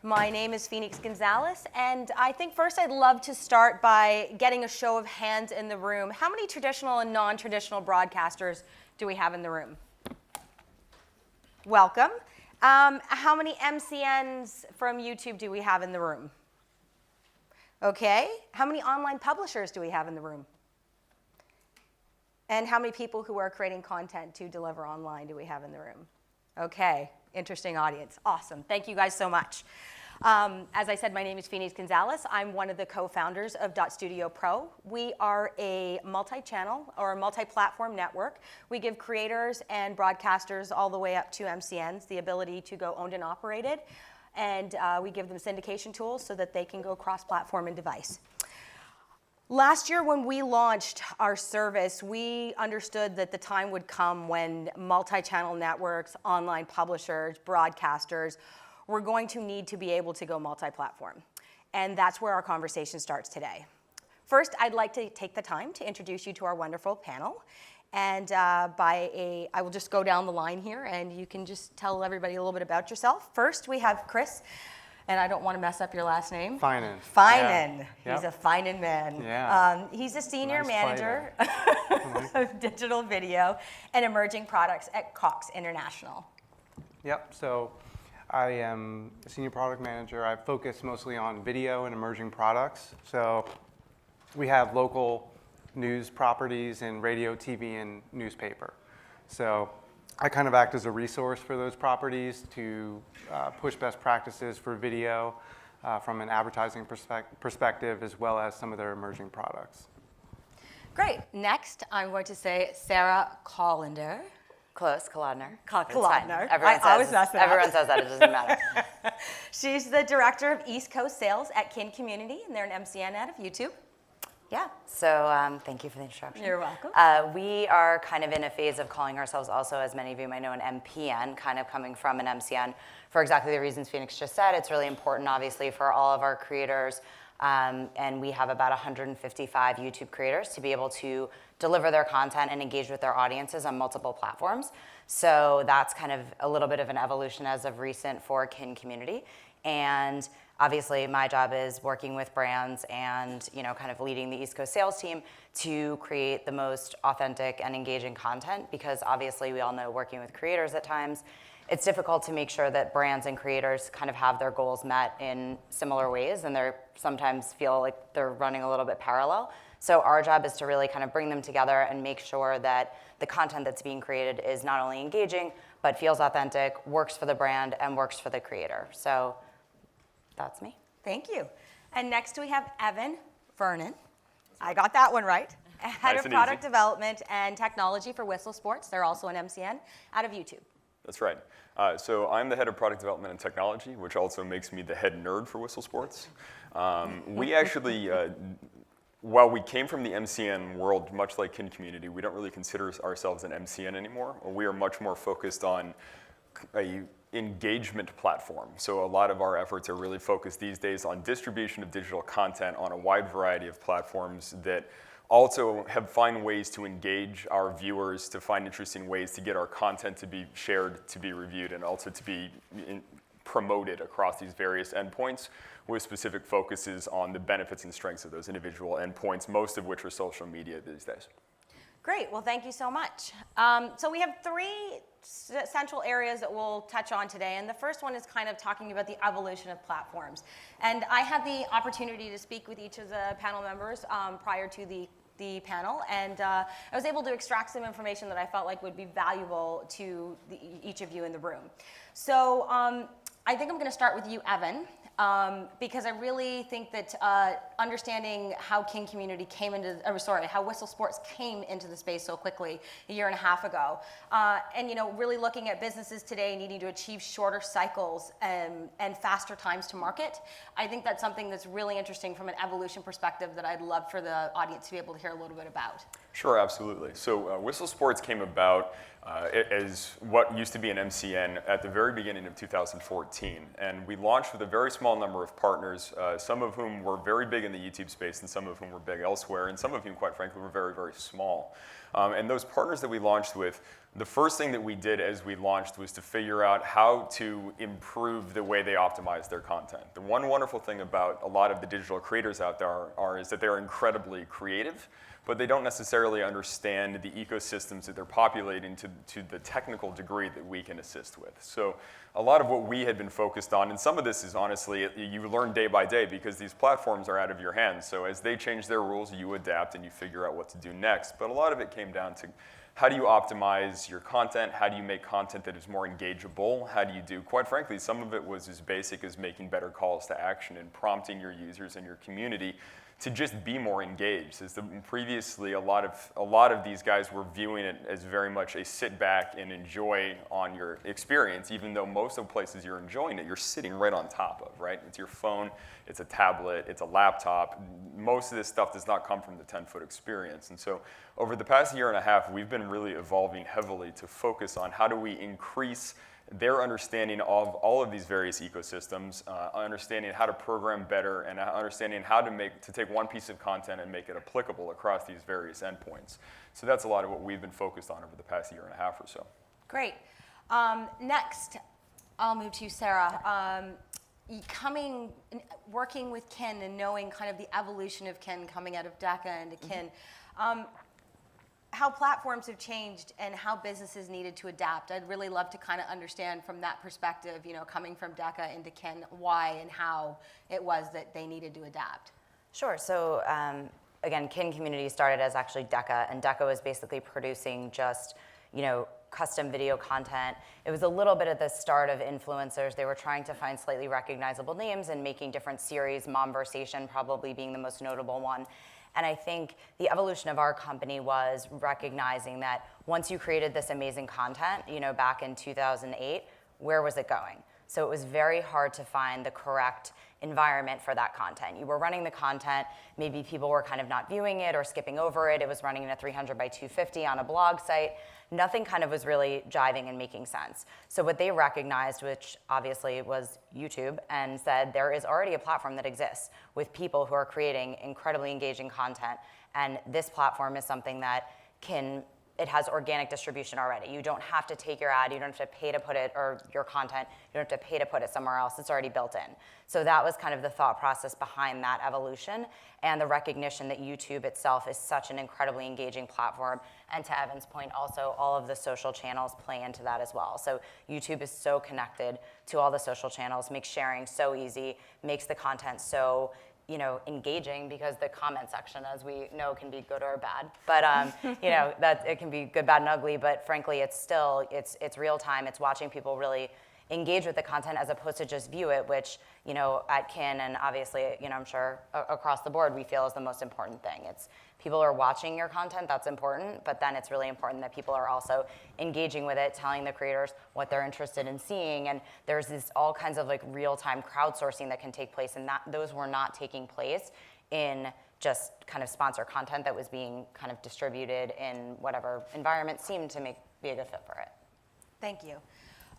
My name is Phoenix Gonzalez, and I think first I'd love to start by getting a show of hands in the room. How many traditional and non-traditional broadcasters do we have in the room? Welcome. How many MCNs from YouTube do we have in the room? Okay. How many online publishers do we have in the room? And how many people who are creating content to deliver online do we have in the room? Okay. Interesting audience. Awesome. Thank you guys so much. As I said, my name is Phoenix Gonzalez. I'm one of the co-founders of .studio Pro. We are a multi-channel or multi-platform network. We give creators and broadcasters all the way up to MCNs the ability to go owned and operated. And we give them syndication tools so that they can go cross-platform and device. Last year when we launched our service, we understood that the time would come when multi-channel networks, online publishers, broadcasters were going to need to be able to go multi-platform. And that's where our conversation starts today. First, I'd like to take the time to introduce you to our wonderful panel. And I will just go down the line here and you can just tell everybody a little bit about yourself. First, we have Chris. And I don't want to mess up your last name. Finan. Finan. Yeah. He's a Finan man. Yeah. He's a senior Nice manager of digital video and emerging products at Cox International. Yep, so I am a senior product manager. I focus mostly on video and emerging products. So we have local news properties in radio, TV, and newspaper. So I kind of act as a resource for those properties to push best practices for video from an advertising perspective, as well as some of their emerging products. Great. Next, I'm going to say Sarah Collender. Close, Kolodner. Kolodner. Everyone says that, it doesn't matter. She's the director of East Coast Sales at Kin Community, and they're an MCN out of YouTube. Yeah, so thank you for the introduction. You're welcome. We are kind of in a phase of calling ourselves also, as many of you might know, an MPN, kind of coming from an MCN for exactly the reasons Phoenix just said. It's really important, obviously, for all of our creators, and we have about 155 YouTube creators to be able to deliver their content and engage with their audiences on multiple platforms. So that's kind of a little bit of an evolution as of recent for Kin Community. And obviously, my job is working with brands and kind of leading the East Coast sales team to create the most authentic and engaging content, because obviously we all know working with creators at times, it's difficult to make sure that brands and creators kind of have their goals met in similar ways, and they sometimes feel like they're running a little bit parallel. So our job is to really kind of bring them together and make sure that the content that's being created is not only engaging, but feels authentic, works for the brand, and works for the creator. So that's me. Thank you. And next we have Vernon. I got that one right. Head of Product Development and Technology for Whistle Sports. They're also an MCN out of YouTube. That's right. So I'm the head of product development and technology, which also makes me the head nerd for Whistle Sports. We actually, while we came from the MCN world, much like Kin Community, we don't really consider ourselves an MCN anymore. We are much more focused on a engagement platform. So a lot of our efforts are really focused these days on distribution of digital content on a wide variety of platforms that also find ways to engage our viewers, to find interesting ways to get our content to be shared, to be reviewed, and also to be promoted across these various endpoints with specific focuses on the benefits and strengths of those individual endpoints, most of which are social media these days. Great, well thank you so much. So we have three central areas that we'll touch on today, and the first one is kind of talking about the evolution of platforms. And I had the opportunity to speak with each of the panel members prior to the panel, and I was able to extract some information that I felt like would be valuable to each of you in the room. So I think I'm going to start with you, Evan. Because I really think that understanding how Kin Community came into, how Whistle Sports came into the space so quickly a year and a half ago, and really looking at businesses today needing to achieve shorter cycles and faster times to market, I think that's something that's really interesting from an evolution perspective that I'd love for the audience to be able to hear a little bit about. Sure, absolutely. So Whistle Sports came about as what used to be an MCN at the very beginning of 2014. And we launched with a very small number of partners, some of whom were very big in the YouTube space and some of whom were big elsewhere, and some of whom, quite frankly, were very, very small. And those partners that we launched with, the first thing that we did as we launched was to figure out how to improve the way they optimize their content. The one wonderful thing about a lot of the digital creators out there is that they're incredibly creative, but they don't necessarily understand the ecosystems that they're populating to the technical degree that we can assist with. So a lot of what we had been focused on, and some of this is honestly, you learn day by day because these platforms are out of your hands. So as they change their rules, you adapt and you figure out what to do next. But a lot of it came down to how do you optimize your content? How do you make content that is more engageable? How do you do, quite frankly, some of it was as basic as making better calls to action and prompting your users and your community to just be more engaged. As previously, a lot of these guys were viewing it as very much a sit back and enjoy on your experience, even though most of the places you're enjoying it, you're sitting right on top of, right? It's your phone, it's a tablet, it's a laptop. Most of this stuff does not come from the 10-foot experience. And so over the past year and a half, we've been really evolving heavily to focus on how do we increase their understanding of all of these various ecosystems, understanding how to program better, and understanding how to take one piece of content and make it applicable across these various endpoints. So that's a lot of what we've been focused on over the past year and a half or so. Great. Next, I'll move to you, Sarah. Working with Ken and knowing kind of the evolution of Ken coming out of DECA into Ken, how platforms have changed and how businesses needed to adapt. I'd really love to kind of understand from that perspective, coming from DECA into Ken, why and how it was that they needed to adapt. Sure. So again, Kin Community started as actually DECA, and DECA was basically producing just, custom video content. It was a little bit at the start of influencers. They were trying to find slightly recognizable names and making different series, Momversation probably being the most notable one. And I think the evolution of our company was recognizing that once you created this amazing content, back in 2008, where was it going? So it was very hard to find the correct environment for that content. You were running the content, maybe people were kind of not viewing it or skipping over it. It was running in a 300 by 250 on a blog site. Nothing kind of was really jiving and making sense. So what they recognized, which obviously was YouTube, and said there is already a platform that exists with people who are creating incredibly engaging content, and this platform is something that it has organic distribution already. You don't have to take your ad, you don't have to pay to put it, or your content, you don't have to pay to put it somewhere else, it's already built in. So that was kind of the thought process behind that evolution, and the recognition that YouTube itself is such an incredibly engaging platform. And to Evan's point, also all of the social channels play into that as well. So YouTube is so connected to all the social channels, makes sharing so easy, makes the content so engaging, because the comment section, as we know, can be good or bad. But that it can be good, bad, and ugly. But frankly, it's still it's real time. It's watching people really engage with the content as opposed to just view it, which at Kin and obviously I'm sure across the board we feel is the most important thing. It's people are watching your content, that's important, but then it's really important that people are also engaging with it, telling the creators what they're interested in seeing, and there's this all kinds of real-time crowdsourcing that can take place, and those were not taking place in just kind of sponsor content that was being kind of distributed in whatever environment seemed to be a good fit for it. Thank you.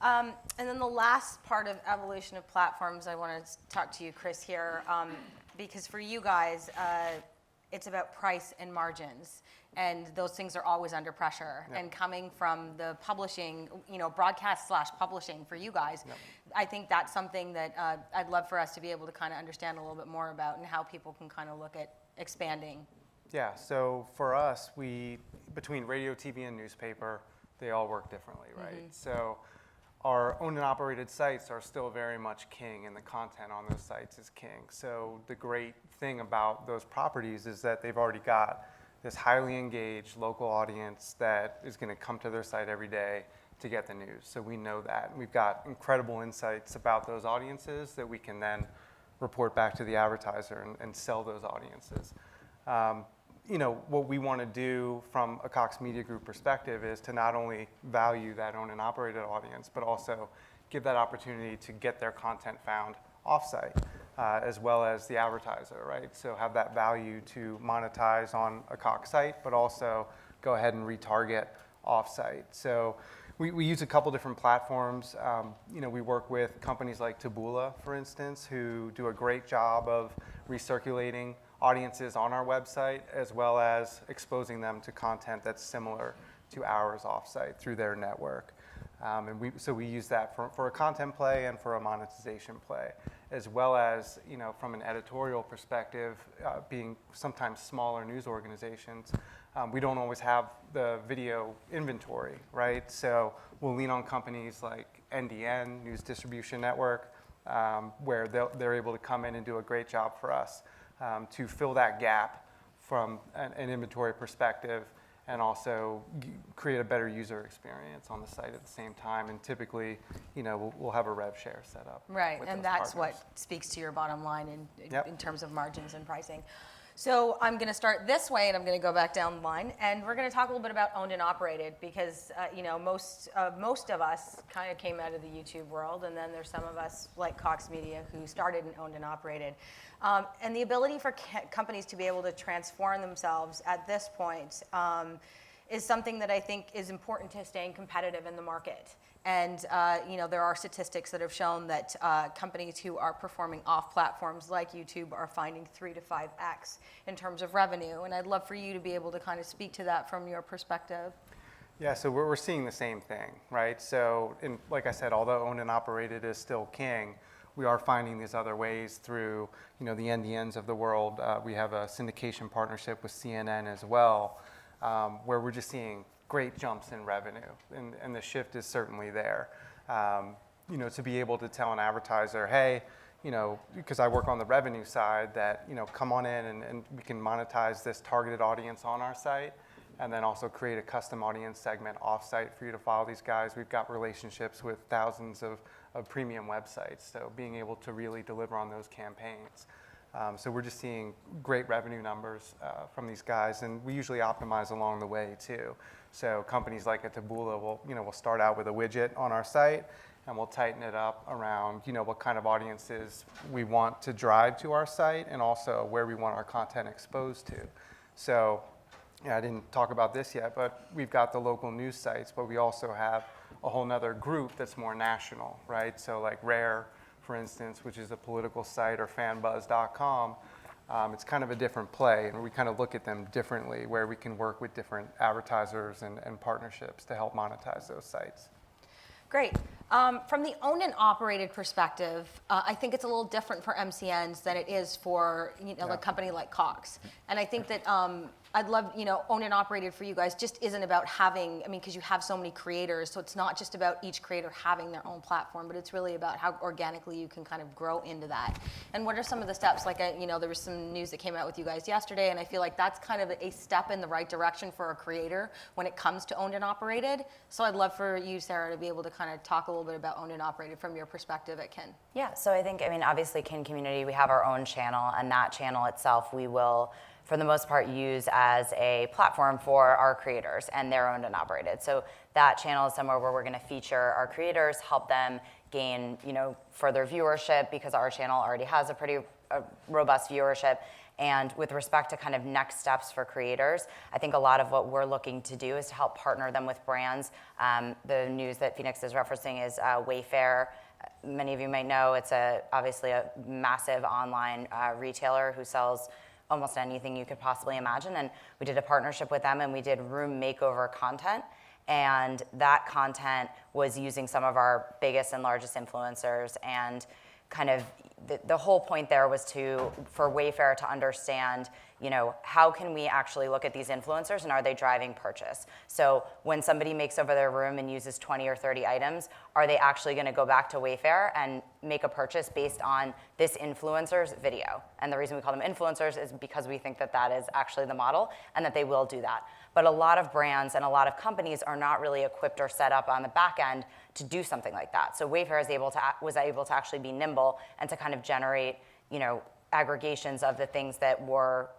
And then the last part of evolution of platforms, I want to talk to you, Chris, here, because for you guys, it's about price and margins, and those things are always under pressure. Yep. And coming from the publishing, broadcast/publishing for you guys, yep. I think that's something that I'd love for us to be able to kind of understand a little bit more about, and how people can kind of look at expanding. Yeah, so for us, between radio, TV, and newspaper, they all work differently, right? Mm-hmm. So our owned and operated sites are still very much king, and the content on those sites is king. So the great thing about those properties is that they've already got this highly engaged local audience that is going to come to their site every day to get the news. So we know that. We've got incredible insights about those audiences that we can then report back to the advertiser and sell those audiences. What we want to do from a Cox Media Group perspective is to not only value that owned and operated audience, but also give that opportunity to get their content found offsite, as well as the advertiser, right? So have that value to monetize on a Cox site, but also go ahead and retarget offsite. So we use a couple different platforms. We work with companies like Taboola, for instance, who do a great job of recirculating audiences on our website, as well as exposing them to content that's similar to ours offsite through their network. So we use that for a content play and for a monetization play, as well as, from an editorial perspective, being sometimes smaller news organizations, we don't always have the video inventory, right? So we'll lean on companies like NDN, News Distribution Network, where they're able to come in and do a great job for us to fill that gap from an inventory perspective, and also create a better user experience on the site at the same time. And typically, we'll have a rev share set up. Right, with and those that's partners. what speaks to your bottom line in Yep. terms of margins and pricing. So I'm going to start this way, and I'm going to go back down the line, and we're going to talk a little bit about owned and operated, because most of us kind of came out of the YouTube world, and then there's some of us like Cox Media who started in owned and operated, and the ability for companies to be able to transform themselves at this point is something that I think is important to staying competitive in the market. And there are statistics that have shown that companies who are performing off platforms like YouTube are finding 3 to 5x in terms of revenue. And I'd love for you to be able to kind of speak to that from your perspective. Yeah, so we're seeing the same thing, right? So, like I said, although owned and operated is still king, we are finding these other ways through, the NDNs of the world. We have a syndication partnership with CNN as well, where we're just seeing great jumps in revenue, and the shift is certainly there. To be able to tell an advertiser, hey, because I work on the revenue side, that, come on in and we can monetize this targeted audience on our site, and then also create a custom audience segment off-site for you to follow these guys. We've got relationships with thousands of premium websites, so being able to really deliver on those campaigns. So we're just seeing great revenue numbers from these guys, and we usually optimize along the way too. So companies like a Taboola will start out with a widget on our site, and we'll tighten it up around what kind of audiences we want to drive to our site, and also where we want our content exposed to. So I didn't talk about this yet, but we've got the local news sites, but we also have a whole nother group that's more national, right? So like Rare, for instance, which is a political site, or fanbuzz.com, it's kind of a different play, and we kind of look at them differently, where we can work with different advertisers and partnerships to help monetize those sites. Great. From the owned and operated perspective, I think it's a little different for MCNs than it is for a company like Cox. And I think that I'd love, owned and operated for you guys just isn't about having, because you have so many creators, so it's not just about each creator having their own platform, but it's really about how organically you can kind of grow into that. And what are some of the steps? Like, there was some news that came out with you guys yesterday, and I feel like that's kind of a step in the right direction for a creator when it comes to owned and operated. So I'd love for you, Sarah, to be able to kind of talk a little bit about owned and operated from your perspective at Kin. Yeah, so I think, obviously Kin Community, we have our own channel, and that channel itself we will, for the most part, use as a platform for our creators, and they're owned and operated. So that channel is somewhere where we're going to feature our creators, help them gain, further viewership, because our channel already has a pretty robust viewership. And with respect to kind of next steps for creators, I think a lot of what we're looking to do is to help partner them with brands. The news that Phoenix is referencing is Wayfair. Many of you might know it's obviously a massive online retailer who sells almost anything you could possibly imagine. And we did a partnership with them, and we did room makeover content. And that content was using some of our biggest and largest influencers, and kind of the whole point there was for Wayfair to understand, how can we actually look at these influencers, and are they driving purchase? So when somebody makes over their room and uses 20 or 30 items, are they actually going to go back to Wayfair and make a purchase based on this influencer's video? And the reason we call them influencers is because we think that that is actually the model, and that they will do that. But a lot of brands and a lot of companies are not really equipped or set up on the back end to do something like that. So Wayfair was able to actually be nimble and to kind of generate, aggregations of the things that were,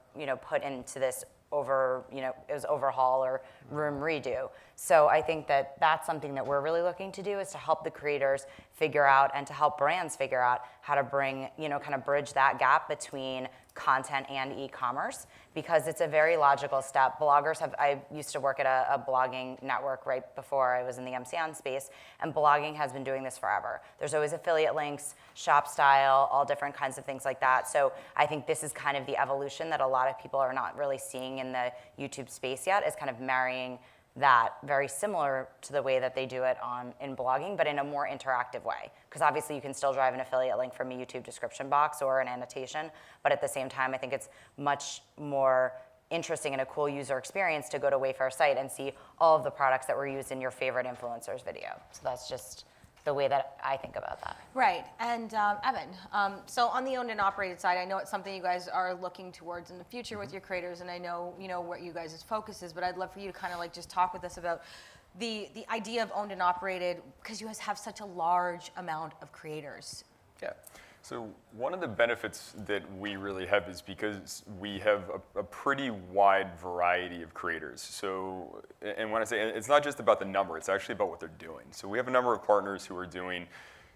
put into this it was overhaul or room redo. So I think that that's something that we're really looking to do, is to help the creators figure out, and to help brands figure out how to bring, kind of bridge that gap between content and e-commerce, because it's a very logical step. I used to work at a blogging network right before I was in the MCN space, and blogging has been doing this forever. There's always affiliate links, shop style, all different kinds of things like that. So I think this is kind of the evolution that a lot of people are not really seeing in the YouTube space yet, is kind of marrying that very similar to the way that they do it in blogging, but in a more interactive way. Because obviously you can still drive an affiliate link from a YouTube description box or an annotation, but at the same time, I think it's much more interesting and a cool user experience to go to Wayfair's site and see all of the products that were used in your favorite influencer's video. So that's just the way that I think about that. Right, and Evan, so on the owned and operated side, I know it's something you guys are looking towards in the future with your creators, and I know what you guys' focus is, but I'd love for you to kind of like just talk with us about the idea of owned and operated, because you guys have such a large amount of creators. Yeah. So one of the benefits that we really have is because we have a pretty wide variety of creators. So, and when I say, it's not just about the number, it's actually about what they're doing. So we have a number of partners who are doing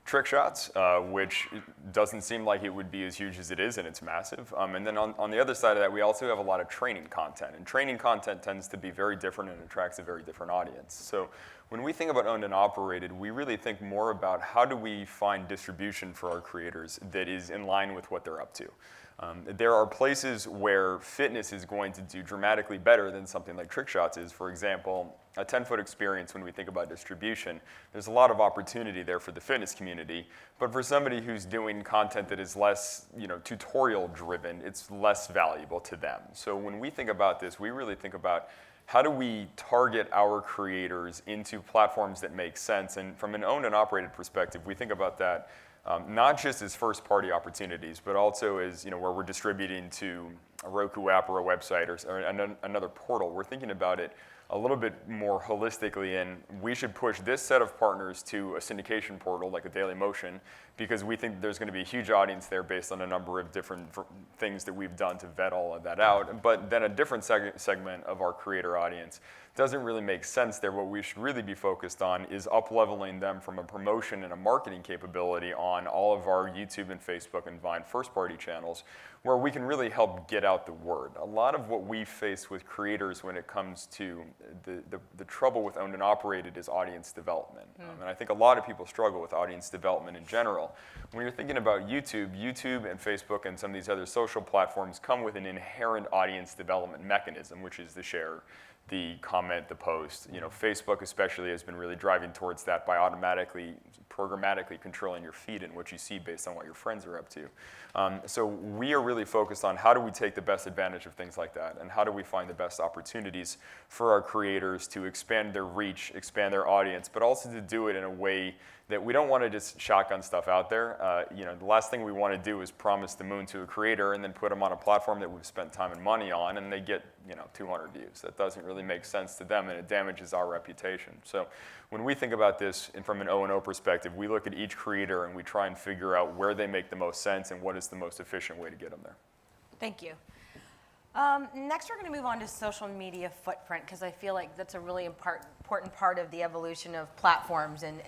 trick shots, which doesn't seem like it would be as huge as it is, and it's massive. And then on the other side of that, we also have a lot of training content. And training content tends to be very different and attracts a very different audience. So when we think about owned and operated, we really think more about how do we find distribution for our creators that is in line with what they're up to. There are places where fitness is going to do dramatically better than something like trick shots is. For example, a 10-foot experience, when we think about distribution, there's a lot of opportunity there for the fitness community. But for somebody who's doing content that is less tutorial driven, it's less valuable to them. So when we think about this, we really think about how do we target our creators into platforms that make sense? And from an owned and operated perspective, we think about that not just as first-party opportunities, but also as where we're distributing to a Roku app or a website or another portal. We're thinking about it a little bit more holistically, and we should push this set of partners to a syndication portal like a Daily Motion, because we think there's going to be a huge audience there based on a number of different things that we've done to vet all of that out. But then a different segment of our creator audience doesn't really make sense there. What we should really be focused on is up-leveling them from a promotion and a marketing capability on all of our YouTube and Facebook and Vine first-party channels, where we can really help get out the word. A lot of what we face with creators when it comes to the trouble with owned and operated is audience development. And I think a lot of people struggle with audience development in general. When you're thinking about YouTube and Facebook and some of these other social platforms come with an inherent audience development mechanism, which is the share, the comment, the post. Facebook especially has been really driving towards that by programmatically controlling your feed and what you see based on what your friends are up to. So we are really focused on how do we take the best advantage of things like that, and how do we find the best opportunities for our creators to expand their reach, expand their audience, but also to do it in a way that we don't want to just shotgun stuff out there. The last thing we want to do is promise the moon to a creator and then put them on a platform that we've spent time and money on, and they get 200 views. That doesn't really make sense to them, and it damages our reputation. So when we think about this and from an O&O perspective, we look at each creator and we try and figure out where they make the most sense and what is the most efficient way to get them there. Thank you. Next, we're going to move on to social media footprint, because I feel like that's a really important part of the evolution of platforms and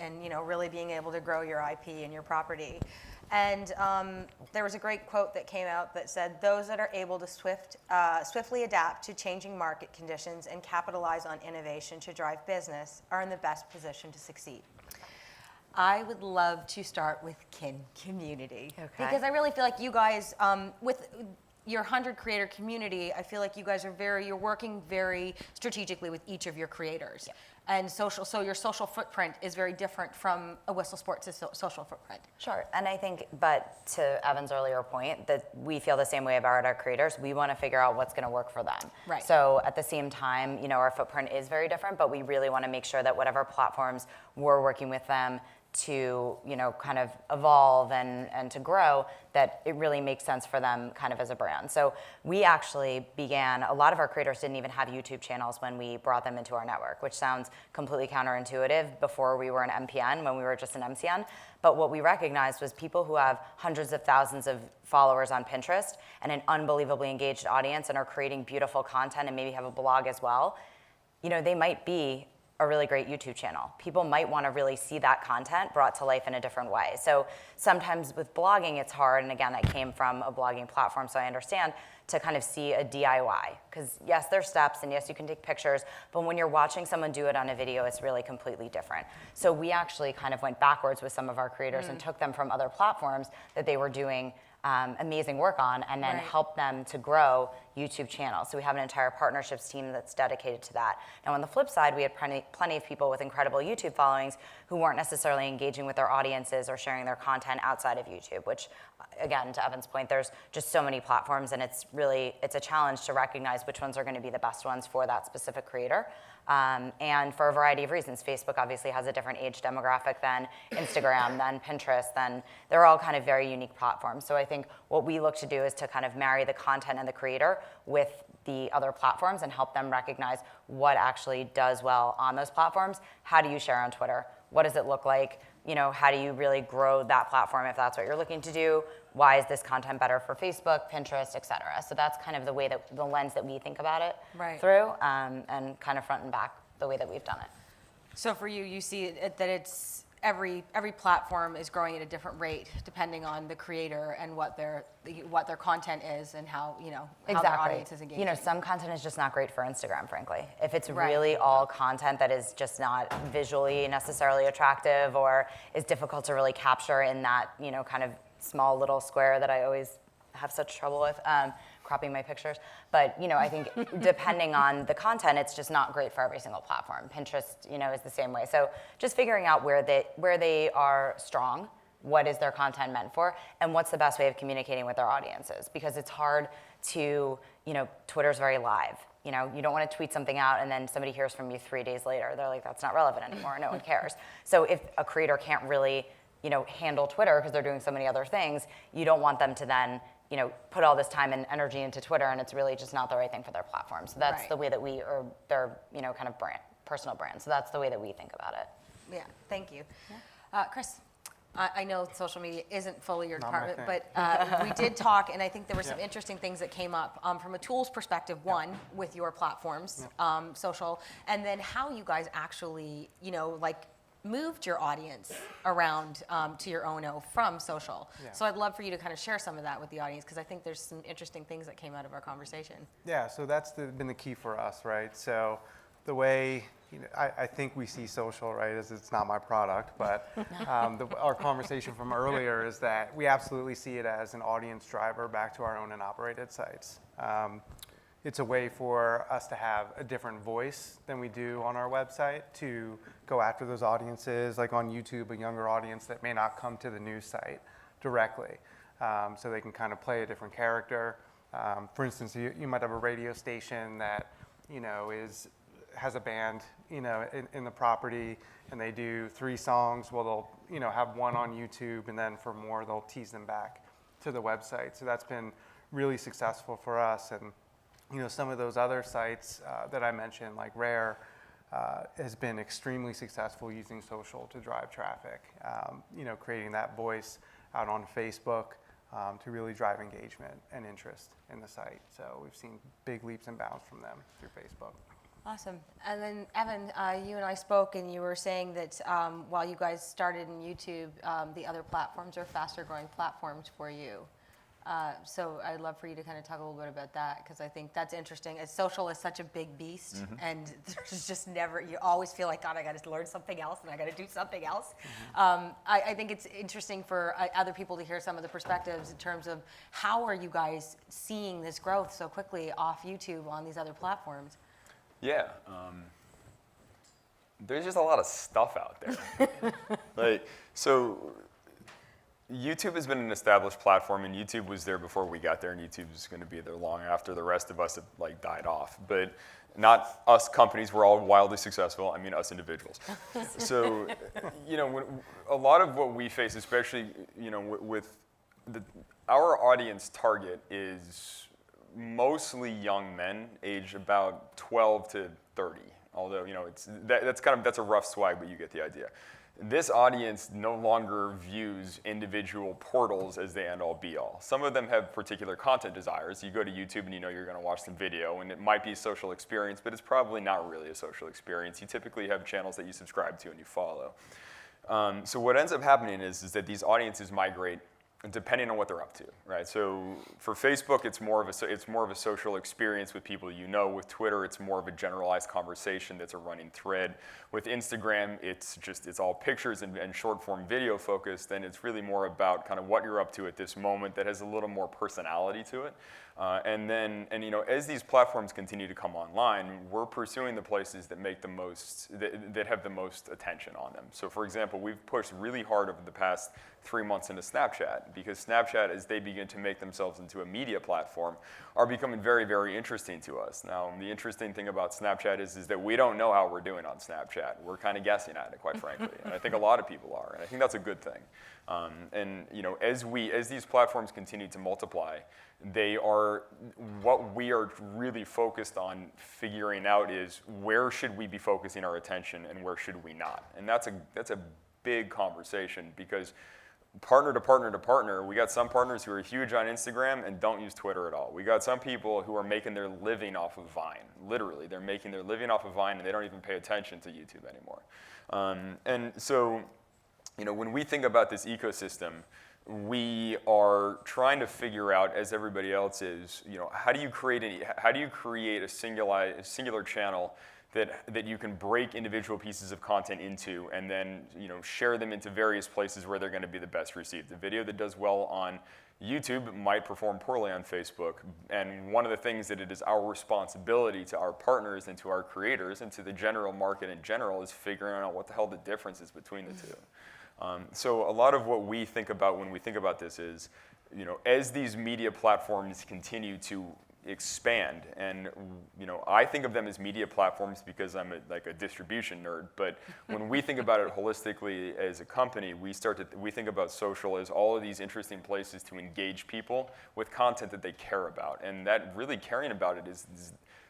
really being able to grow your IP and your property. And there was a great quote that came out that said, "Those that are able to swiftly adapt to changing market conditions and capitalize on innovation to drive business are in the best position to succeed." I would love to start with community. Okay. Because I really feel like you guys, with your 100 creator community, I feel like you guys are you're working very strategically with each of your creators. Yep. And so your social footprint is very different from a Whistle Sports' social footprint. Sure, and I think, but to Evan's earlier point, that we feel the same way about our creators. We want to figure out what's going to work for them. Right. So at the same time, our footprint is very different, but we really want to make sure that whatever platforms we're working with them to kind of evolve and to grow, that it really makes sense for them kind of as a brand. So we actually began, a lot of our creators didn't even have YouTube channels when we brought them into our network, which sounds completely counterintuitive before we were an MPN, when we were just an MCN. But what we recognized was people who have hundreds of thousands of followers on Pinterest and an unbelievably engaged audience and are creating beautiful content and maybe have a blog as well, they might be a really great YouTube channel. People might want to really see that content brought to life in a different way. So sometimes with blogging, it's hard, and again, I came from a blogging platform, so I understand, to kind of see a DIY. Because yes, there's steps, and yes, you can take pictures, but when you're watching someone do it on a video, it's really completely different. So we actually kind of went backwards with some of our creators and took them from other platforms that they were doing amazing work on, and then Right. help them to grow YouTube channels. So we have an entire partnerships team that's dedicated to that. Now on the flip side, we had plenty of people with incredible YouTube followings who weren't necessarily engaging with their audiences or sharing their content outside of YouTube, which again, to Evan's point, there's just so many platforms, and it's a challenge to recognize which ones are going to be the best ones for that specific creator. And for a variety of reasons. Facebook obviously has a different age demographic than Instagram, than Pinterest, they're all kind of very unique platforms. So I think what we look to do is to kind of marry the content and the creator with the other platforms and help them recognize what actually does well on those platforms. How do you share on Twitter? What does it look like? How do you really grow that platform if that's what you're looking to do? Why is this content better for Facebook, Pinterest, et cetera? So that's kind of the lens that we think about it Right. through, and kind of front and back the way that we've done it. So for you, you see that it's every platform is growing at a different rate depending on the creator and what their content is and how how their audience is engaging. Some content is just not great for Instagram, frankly. If it's Right. really all content that is just not visually necessarily attractive or is difficult to really capture in that, kind of small little square that I always have such trouble with, cropping my pictures. But, I think depending on the content, it's just not great for every single platform. Pinterest, is the same way. So just figuring out where they are strong, what is their content meant for, and what's the best way of communicating with their audiences. Because it's hard to, Twitter's very live. You don't want to tweet something out and then somebody hears from you 3 days later. They're like, that's not relevant anymore. No one cares. So if a creator can't really, handle Twitter because they're doing so many other things, you don't want them to then, put all this time and energy into Twitter, and it's really just not the right thing for their platform. So that's Right. the way that or their, kind of personal brand. So that's the way that we think about it. Yeah, thank you. Chris, I know social media isn't fully your Not my department, thing. but we did talk, and I think there were some interesting things that came up from a tools perspective, one, with your platforms, social, and then how you guys actually, moved your audience around to your ONO from social. Yeah. So I'd love for you to kind of share some of that with the audience, because I think there's some interesting things that came out of our conversation. Yeah, so that's been the key for us, right? So the way, I think we see social, right, as it's not my product, but our conversation from earlier is that we absolutely see it as an audience driver back to our owned and operated sites. It's a way for us to have a different voice than we do on our website to go after those audiences, like on YouTube, a younger audience that may not come to the news site directly. So they can kind of play a different character. For instance, you might have a radio station that, has a band, in the property, and they do 3 songs. Well, they'll, have one on YouTube, and then for more, they'll tease them back to the website. So that's been really successful for us. And some of those other sites that I mentioned, like Rare, has been extremely successful using social to drive traffic. Creating that voice out on Facebook to really drive engagement and interest in the site. So we've seen big leaps and bounds from them through Facebook. Awesome. And then, Evan, you and I spoke, and you were saying that while you guys started in YouTube, the other platforms are faster growing platforms for you. So I'd love for you to kind of talk a little bit about that, because I think that's interesting. As social is such a big beast, and there's just never, you always feel like, God, I got to learn something else, and I got to do something else. I think it's interesting for other people to hear some of the perspectives in terms of how are you guys seeing this growth so quickly off YouTube on these other platforms? Yeah, there's just a lot of stuff out there. So YouTube has been an established platform, and YouTube was there before we got there, and YouTube is going to be there long after the rest of us have died off. But not us companies, we're all wildly successful. I mean, us individuals. So, a lot of what we face, especially, with our audience target is mostly young men, age about 12 to 30. Although, that's a rough swag, but you get the idea. This audience no longer views individual portals as the end-all be-all. Some of them have particular content desires. You go to YouTube and you're going to watch some video, and it might be a social experience, but it's probably not really a social experience. You typically have channels that you subscribe to and you follow. So what ends up happening is that these audiences migrate depending on what they're up to, right? So for Facebook, it's more of a social experience with people you know. With Twitter, it's more of a generalized conversation that's a running thread. With Instagram, it's all pictures and short form video focused, and it's really more about kind of what you're up to at this moment that has a little more personality to it. And as these platforms continue to come online, we're pursuing the places that make the most, that have the most attention on them. So for example, we've pushed really hard over the past 3 months into Snapchat, because Snapchat, as they begin to make themselves into a media platform, are becoming very, very interesting to us. Now, the interesting thing about Snapchat is that we don't know how we're doing on Snapchat. We're kind of guessing at it, quite frankly, and I think a lot of people are, and I think that's a good thing. As these platforms continue to multiply, what we are really focused on figuring out is where should we be focusing our attention and where should we not, and that's a big conversation, because partner to partner to partner, we got some partners who are huge on Instagram and don't use Twitter at all. We got some people who are making their living off of Vine. Literally, they're making their living off of Vine, and they don't even pay attention to YouTube anymore. And so, when we think about this ecosystem, we are trying to figure out, as everybody else is, how do you create a singular channel that you can break individual pieces of content into, and then share them into various places where they're going to be the best received. A video that does well on YouTube might perform poorly on Facebook, and one of the things that it is our responsibility to our partners and to our creators and to the general market in general is figuring out what the hell the difference is between the two. So a lot of what we think about when we think about this is, as these media platforms continue to expand, and I think of them as media platforms because I'm a distribution nerd, but when we think about it holistically as a company, we think about social as all of these interesting places to engage people with content that they care about, and that really caring about it is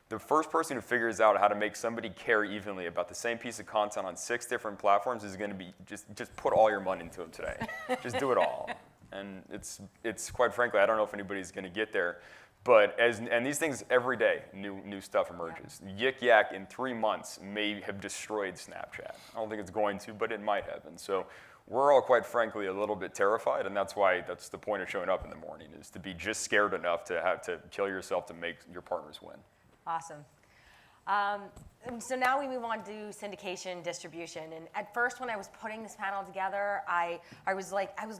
the first person who figures out how to make somebody care evenly about the same piece of content on 6 different platforms is going to be just put all your money into them today. Just do it all. And it's quite frankly, I don't know if anybody's going to get there, but and these things every day, new stuff emerges. Yik Yak in 3 months may have destroyed Snapchat. I don't think it's going to, but it might have. And so we're all, quite frankly, a little bit terrified, and that's the point of showing up in the morning, is to be just scared enough to have to kill yourself to make your partners win. Awesome. So now we move on to syndication distribution. And at first, when I was putting this panel together, I was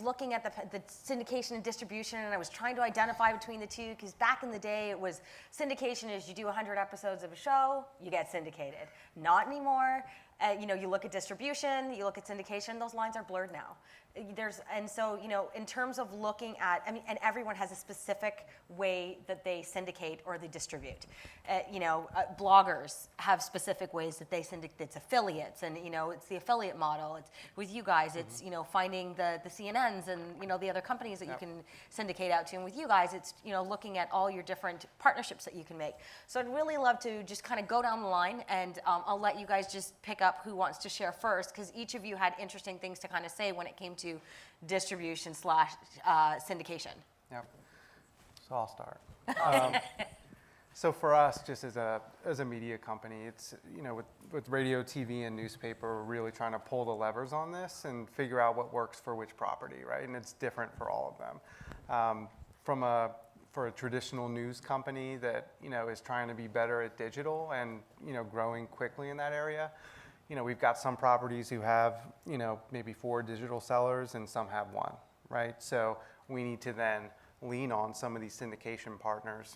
looking at the syndication and distribution, and I was trying to identify between the two, because back in the day, it was syndication is you do 100 episodes of a show, you get syndicated. Not anymore. You look at distribution, you look at syndication, those lines are blurred now. In terms of looking at, and everyone has a specific way that they syndicate or they distribute. Bloggers have specific ways that they syndicate. It's affiliates, and it's the affiliate model. It's with you guys. It's finding the CNNs and the other companies that you can syndicate out to. And with you guys, it's looking at all your different partnerships that you can make. So I'd really love to just kind of go down the line, and I'll let you guys just pick up who wants to share first, because each of you had interesting things to kind of say when it came to distribution / syndication. Yep. So I'll start. So for us, just as a media company, it's with radio, TV, and newspaper, we're really trying to pull the levers on this and figure out what works for which property, right? And it's different for all of them. For a traditional news company that is trying to be better at digital and growing quickly in that area, we've got some properties who have maybe 4 digital sellers and some have 1, right? So we need to then lean on some of these syndication partners,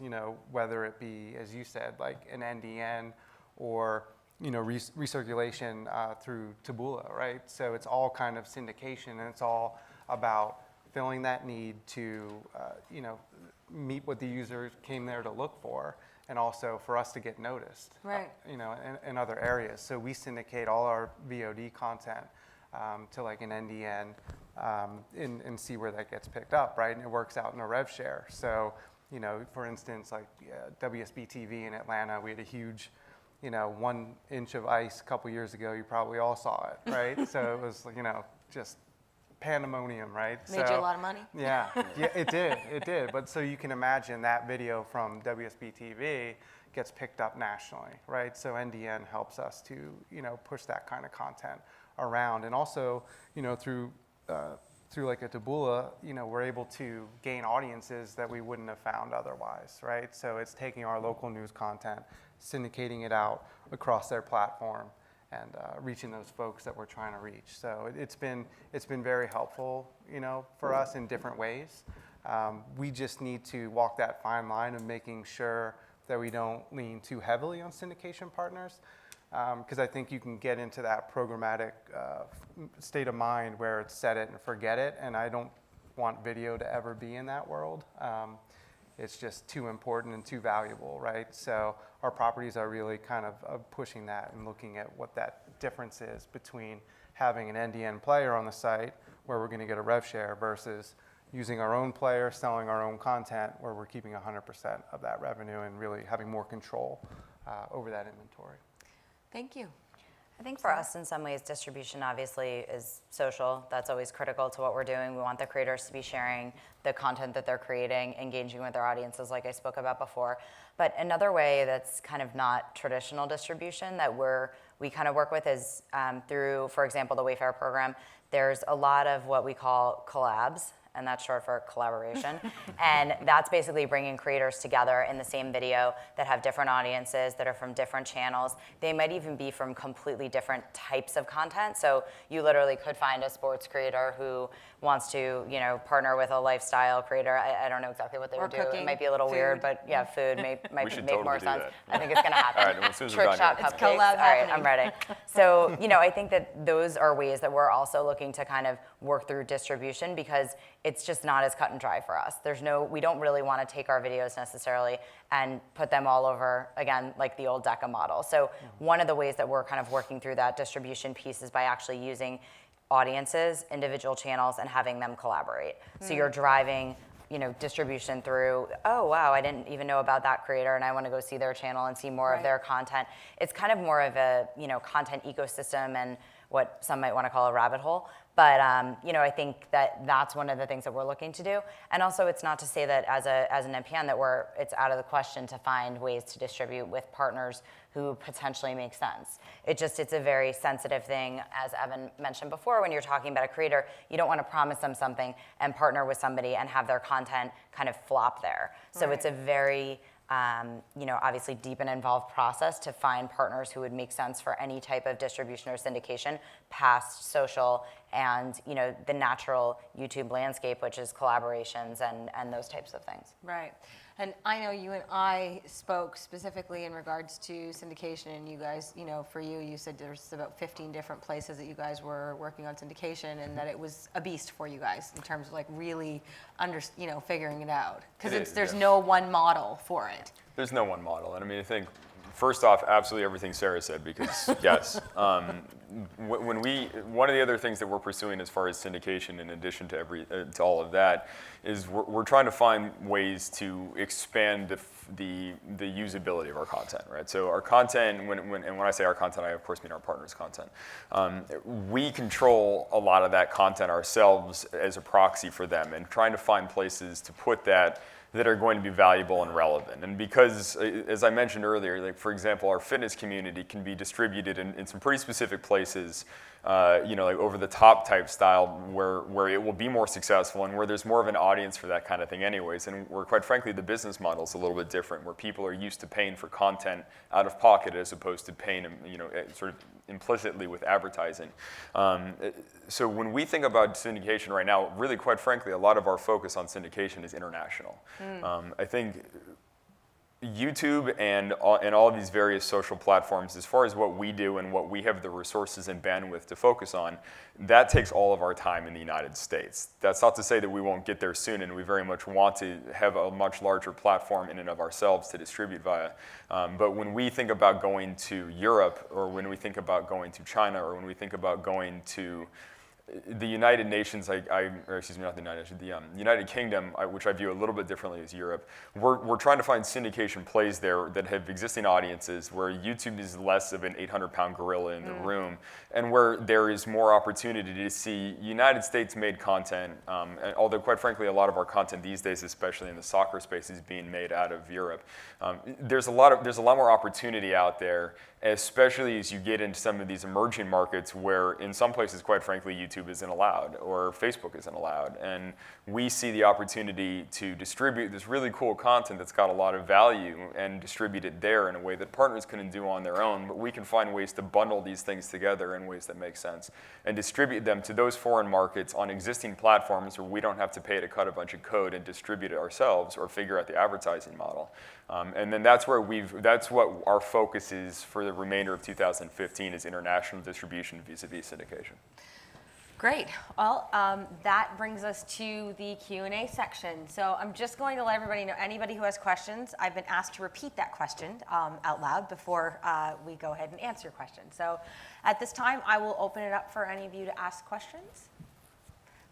whether it be, as you said, like an NDN or recirculation through Taboola, right? So it's all kind of syndication, and it's all about filling that need to meet what the user came there to look for, and also for us to get noticed, right? In other areas. So we syndicate all our VOD content to like an NDN and see where that gets picked up, right? And it works out in a rev share. So, for instance, like WSB TV in Atlanta, we had a huge, 1 inch of ice a couple years ago. You probably all saw it, right? So it was, just pandemonium, right? Made you a lot of money? Yeah, it did. But so you can imagine that video from WSB TV gets picked up nationally, right? So NDN helps us to, push that kind of content around. And also, through through like a Taboola, we're able to gain audiences that we wouldn't have found otherwise, right? So it's taking our local news content, syndicating it out across their platform, and reaching those folks that we're trying to reach. So it's been very helpful, for us in different ways. We just need to walk that fine line of making sure that we don't lean too heavily on syndication partners, because I think you can get into that programmatic state of mind where it's set it and forget it, and I don't want video to ever be in that world. It's just too important and too valuable, right? So our properties are really kind of pushing that and looking at what that difference is between having an NDN player on the site where we're going to get a rev share versus using our own player, selling our own content where we're keeping 100% of that revenue and really having more control over that inventory. Thank you. I think for us, in some ways, distribution obviously is social. That's always critical to what we're doing. We want the creators to be sharing the content that they're creating, engaging with their audiences, like I spoke about before. But another way that's kind of not traditional distribution that we kind of work with is through, for example, the Wayfair program. There's a lot of what we call collabs, and that's short for collaboration. And that's basically bringing creators together in the same video that have different audiences, that are from different channels. They might even be from completely different types of content. So you literally could find a sports creator who wants to, partner with a lifestyle creator. I don't know exactly what they Or would do. cooking, It might be a little food. weird, but yeah, food might We make should more totally do sense. that. I think it's gonna happen. All right, well, as soon as we're Trick done shot here. It's cupcakes. collab All right, happening. I'm ready. So, I think that those are ways that we're also looking to kind of work through distribution, because it's just not as cut and dry for us. We don't really want to take our videos necessarily and put them all over, again, like the old DECA model. So one of the ways that we're kind of working through that distribution piece is by actually using audiences, individual channels, and having them collaborate. So you're driving distribution through, oh, wow, I didn't even know about that creator, and I want to go see their channel and see more of their content. It's kind of more of a, content ecosystem and what some might want to call a rabbit hole. But, I think that that's one of the things that we're looking to do. And also, it's not to say that as an NPN that it's out of the question to find ways to distribute with partners who potentially make sense. It's a very sensitive thing, as Evan mentioned before, when you're talking about a creator, you don't want to promise them something and partner with somebody and have their content kind of flop there. So it's a very, obviously deep and involved process to find partners who would make sense for any type of distribution or syndication past social and, the natural YouTube landscape, which is collaborations and those types of things. Right. And I know you and I spoke specifically in regards to syndication, and you guys, for you said there's about 15 different places that you guys were working on syndication, and that it was a beast for you guys in terms of like really figuring it out. Because there's no one model for it. There's no one model. And I think, first off, absolutely everything Sarah said, because yes. One of the other things that we're pursuing as far as syndication, in addition to to all of that, is we're trying to find ways to expand the usability of our content, right? So our content, when I say our content, I of course mean our partners' content. We control a lot of that content ourselves as a proxy for them, and trying to find places to put that are going to be valuable and relevant. And because, as I mentioned earlier, like for example, our fitness community can be distributed in some pretty specific places, like over the top type style where it will be more successful and where there's more of an audience for that kind of thing anyways. And where quite frankly, the business model is a little bit different, where people are used to paying for content out of pocket as opposed to paying, sort of implicitly with advertising. So when we think about syndication right now, really quite frankly, a lot of our focus on syndication is international. I think YouTube and all of these various social platforms, as far as what we do and what we have the resources and bandwidth to focus on, that takes all of our time in the United States. That's not to say that we won't get there soon, and we very much want to have a much larger platform in and of ourselves to distribute via. But when we think about going to Europe, or when we think about going to China, or when we think about going to the United Nations, or excuse me, not the United Nations, the United Kingdom, which I view a little bit differently as Europe, we're trying to find syndication plays there that have existing audiences, where YouTube is less of an 800-pound gorilla in the room, and where there is more opportunity to see United States-made content, and although quite frankly, a lot of our content these days, especially in the soccer space, is being made out of Europe. There's a lot more opportunity out there, especially as you get into some of these emerging markets where in some places, quite frankly, YouTube YouTube isn't allowed or Facebook isn't allowed. And we see the opportunity to distribute this really cool content that's got a lot of value and distribute it there in a way that partners couldn't do on their own. But we can find ways to bundle these things together in ways that make sense and distribute them to those foreign markets on existing platforms where we don't have to pay to cut a bunch of code and distribute it ourselves or figure out the advertising model. And then that's what our focus is for the remainder of 2015 is international distribution vis-a-vis syndication. Great. Well, that brings us to the Q&A section. So I'm just going to let everybody know, anybody who has questions, I've been asked to repeat that question out loud before we go ahead and answer your question. So at this time, I will open it up for any of you to ask questions.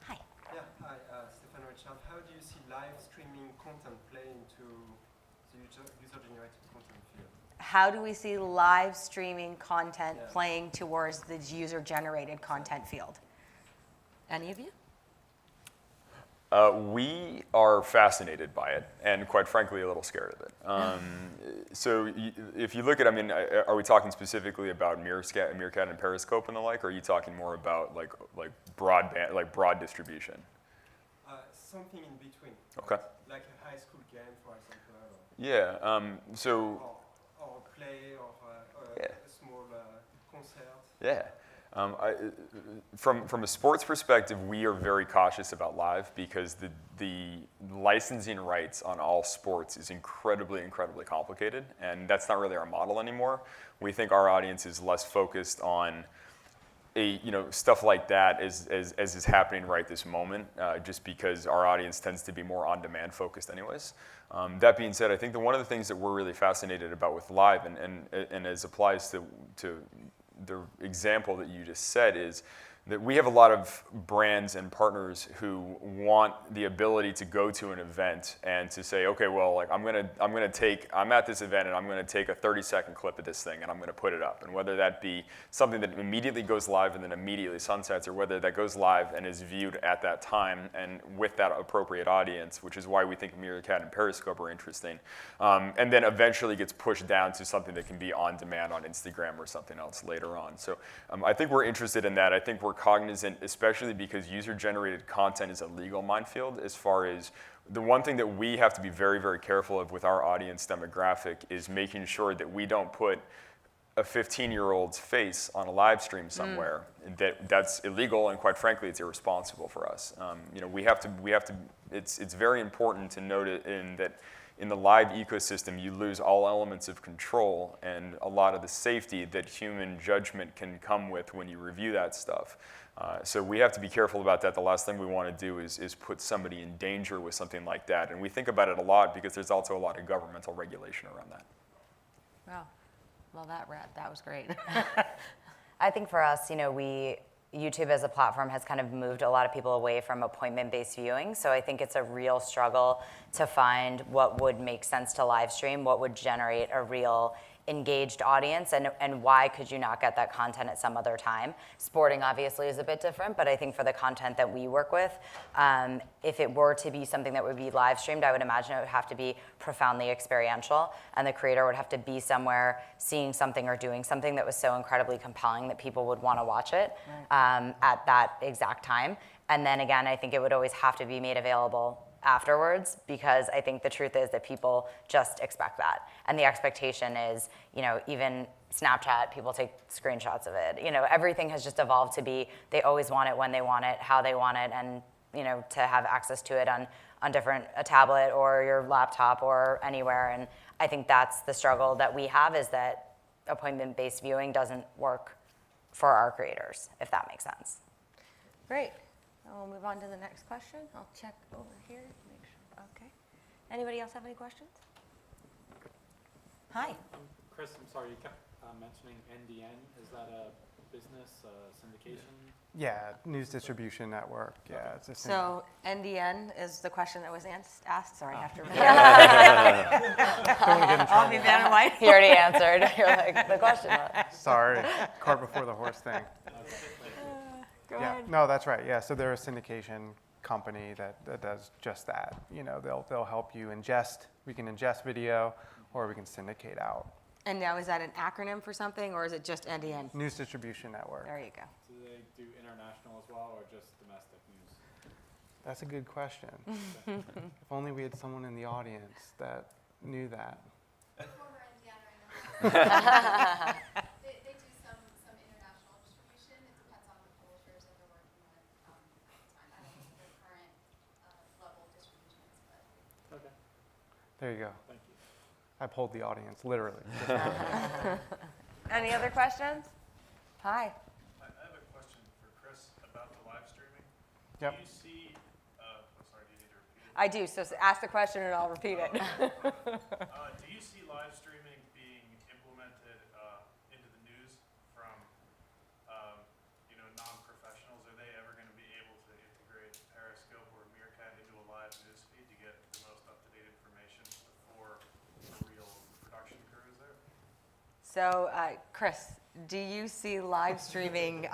Hi. Yeah, hi, Stefan Richard. How do you see live streaming content play into the user-generated content field? How do we see live streaming content playing towards the user-generated content field? Any of you? We are fascinated by it, and quite frankly, a little scared of it. So if you look at, I mean, are we talking specifically about Meerkat and Periscope and the like, or are you talking more about like broadband, like broad distribution? Something in between. Okay. Like a high school game, for example. Yeah. So. Or a play, or Yeah. a small concert. Yeah. From a sports perspective, we are very cautious about live because the licensing rights on all sports is incredibly complicated, and that's not really our model anymore. We think our audience is less focused on stuff like that as is happening right this moment, just because our audience tends to be more on-demand focused anyways. That being said, I think that one of the things that we're really fascinated about with live, and as applies to the example that you just said, is that we have a lot of brands and partners who want the ability to go to an event and to say, okay, well, like I'm at this event and I'm gonna take a 30-second clip of this thing and I'm gonna put it up. And whether that be something that immediately goes live and then immediately sunsets, or whether that goes live and is viewed at that time and with that appropriate audience, which is why we think Meerkat and Periscope are interesting, and then eventually gets pushed down to something that can be on demand on Instagram or something else later on. So I think we're interested in that. I think we're cognizant, especially because user-generated content is a legal minefield, as far as the one thing that we have to be very careful of with our audience demographic is making sure that we don't put a 15-year-old's face on a live stream somewhere. That's illegal, and quite frankly, it's irresponsible for us. We have to. It's very important to note it that in the live ecosystem, you lose all elements of control and a lot of the safety that human judgment can come with when you review that stuff. So we have to be careful about that. The last thing we want to do is put somebody in danger with something like that. And we think about it a lot because there's also a lot of governmental regulation around that. Wow. Well, that was great. I think for us, YouTube as a platform has kind of moved a lot of people away from appointment-based viewing. So I think it's a real struggle to find what would make sense to live stream, what would generate a real engaged audience, and why could you not get that content at some other time. Sporting obviously is a bit different, but I think for the content that we work with, if it were to be something that would be live streamed, I would imagine it would have to be profoundly experiential, and the creator would have to be somewhere seeing something or doing something that was so incredibly compelling that people would want to watch it at that exact time. And then again, I think it would always have to be made available afterwards, because I think the truth is that people just expect that. And the expectation is, even Snapchat, people take screenshots of it. Everything has just evolved to be, they always want it when they want it, how they want it, and to have access to it on a tablet or your laptop or anywhere. And I think that's the struggle that we have, is that appointment-based viewing doesn't work for our creators, if that makes sense. Great. We'll move on to the next question. I'll check over here. Make sure. Okay. Anybody else have any questions? Hi. Chris, I'm sorry, you kept mentioning NDN. Is that a business syndication? Yeah, news distribution network. Yeah, it's a So NDN is the question that was asked. Sorry, I have to repeat. Don't want to get in trouble. I'll be Vannon White. He already answered. You're like, the question was. Sorry, cart before the horse thing. Go Yeah, ahead. no, that's right. Yeah, so they're a syndication company that does just that. They'll help you ingest. We can ingest video, or we can syndicate out. And now, is that an acronym for something, or is it just NDN? News distribution network. There you go. Do they do international as well, or just domestic news? That's a good question. If only we had someone in the audience that knew that. Former Indiana they do some international distribution. It depends on the publishers that they're working with at the time. I don't know what their current level of distribution is, but Okay, There you go. thank you. I polled the audience, literally. Any other questions? Hi. I have a question for Chris about the live streaming. Yep. Do you see, sorry, do you need to repeat it? I do, so ask the question and I'll repeat it. Do you see live streaming being implemented into the news from, non-professionals? Are they ever going to be able to integrate Periscope or Meerkat into a live news feed to get the most up-to-date information before a real production crew is there? So, Chris, do you see live streaming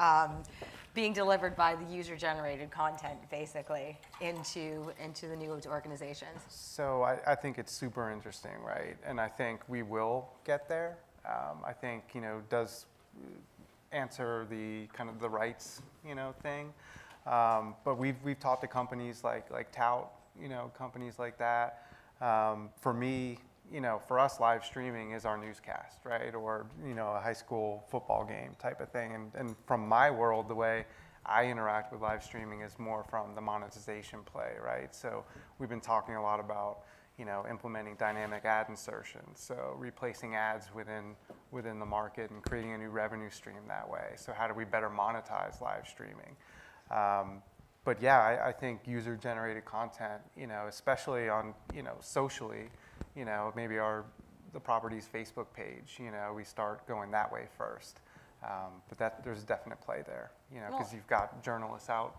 being delivered by the user-generated content, basically, into the news organizations? So I think it's super interesting, right? And I think we will get there. I think, does answer the kind of the rights, thing. But we've talked to companies like Tout, companies like that. For me, for us, live streaming is our newscast, right? Or, a high school football game type of thing. And from my world, the way I interact with live streaming is more from the monetization play, right? So we've been talking a lot about, implementing dynamic ad insertions. So replacing ads within the market and creating a new revenue stream that way. So how do we better monetize live streaming? But yeah, I think user-generated content, especially on, socially, maybe the property's Facebook page, we start going that way first. But there's a definite play there, because you've got journalists out,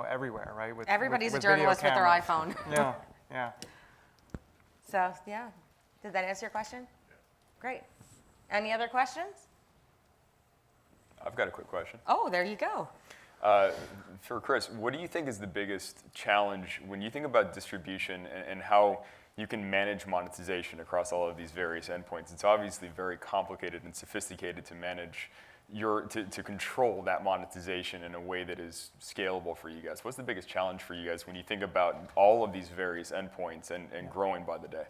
everywhere, right? Everybody's with a journalist with video their cameras. iPhone. Yeah. So, yeah. Did that answer your question? Yeah. Great. Any other questions? I've got a quick question. Oh, there you go. For Chris, what do you think is the biggest challenge when you think about distribution and how you can manage monetization across all of these various endpoints? It's obviously very complicated and sophisticated to manage to control that monetization in a way that is scalable for you guys. What's the biggest challenge for you guys when you think about all of these various endpoints and growing by the day?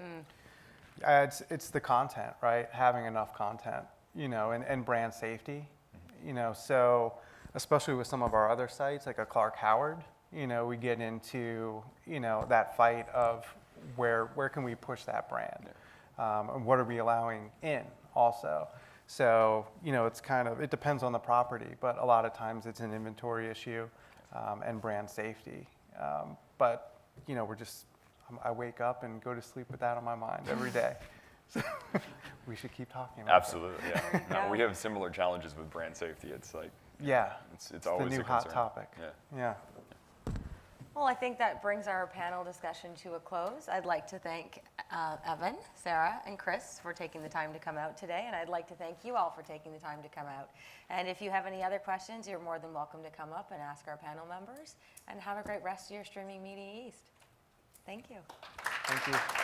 It's the content, right? Having enough content, and brand safety, so especially with some of our other sites, like a Clark Howard, we get into, that fight of where can we push that brand? And what are we allowing in also? So, it depends on the property, but a lot of times it's an inventory issue and brand safety. But, I wake up and go to sleep with that on my mind every day. So we should keep talking about Absolutely, yeah. No, we have similar challenges with brand safety. It's like, that. Yeah. it's always the new a hot concern. topic. Yeah. Well, I think that brings our panel discussion to a close. I'd like to thank Evan, Sarah, and Chris for taking the time to come out today, and I'd like to thank you all for taking the time to come out. And if you have any other questions, you're more than welcome to come up and ask our panel members. And have a great rest of your streaming media East. Thank you. Thank you.